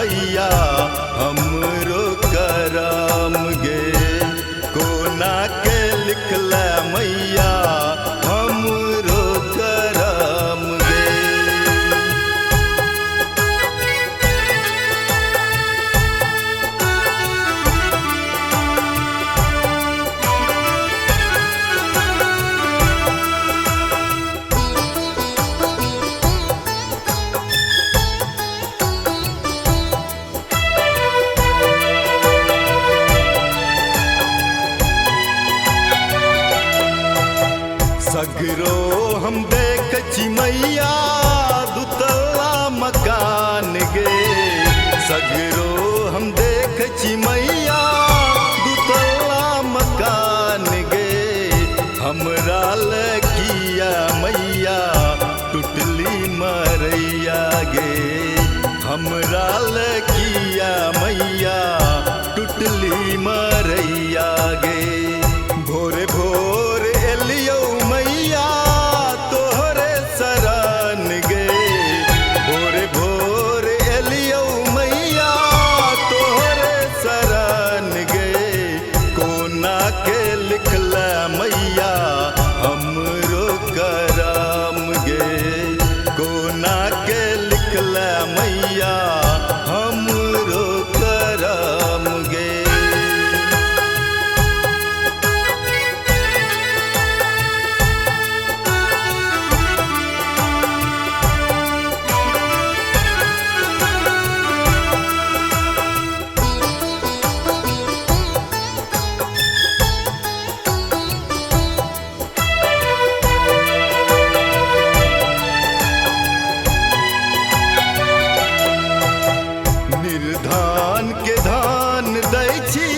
मैया हमरो करम गे। कोना के लिखल मैया हमरो करम गे। सगरो हम देख छी मैया दुतल्ला मकान गे। सगरो हम देख छी मैया दुतल्ला मकान गे। हमरा लगिया मैया टुटली मरैया गे। हमरा लगिया मैया टुटली मरैया गे। भोरे भोर एलियो मैया तोहरे शरण गे। भोरे भोर एलियो मैया तोहरे शरण गे। कोना के लिखल मैया हमरो करम गे। कोना के लिखल मैया हमरो करम गे। निर्धान के धान दै छी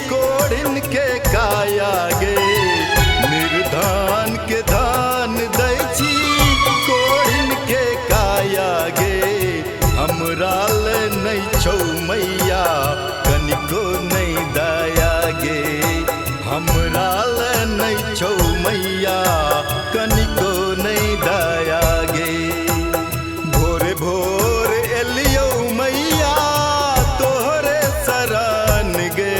कोढ़िन के काया गे। निर्धान के धान दै छी कोढ़िन के काया गे। हमरा ले नहीं छौ मैया कनिको नहीं दया गे। हमरा ले नहीं छौ मैया कनिको नहीं दया गे। भोरे भोर एलियो मैया तोहरे शरण गे।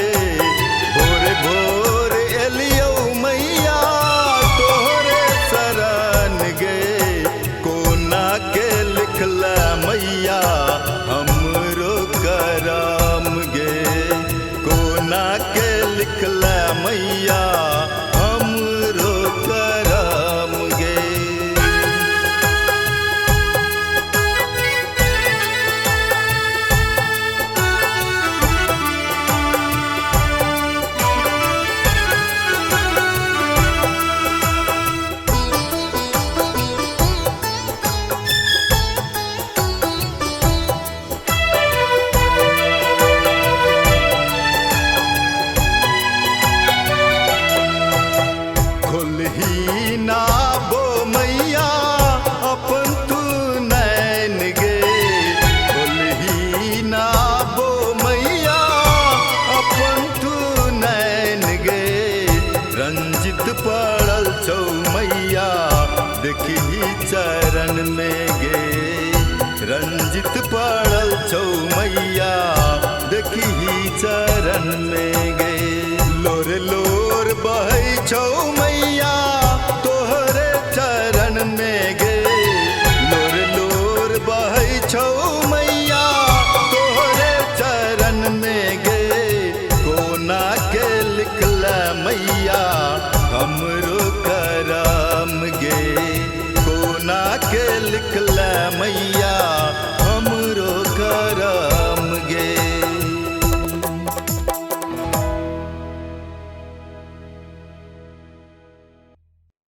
भोरे भोर एलियो मैया तोहरे शरण गे। कोना के लिखल मैया हमरो करम गे। कोना के लिखल मैया हमरो करम गे। खोलही ना बो मैया अपन तू नैन गे। खोलही ना बो मैया अपन तू नैन गे। रंजित पड़ल छौ मैया देखही चरण में गे। रंजित पड़ल छौ मैया देखही चरण में गे। लोर लोर बहै छौ मैया तोहरे चरण में गे। लोर लोर बहै छौ मैया तोहरे चरण में गे। कोना के लिखल मैया हमरो करम गे। कोना के लिखल मैया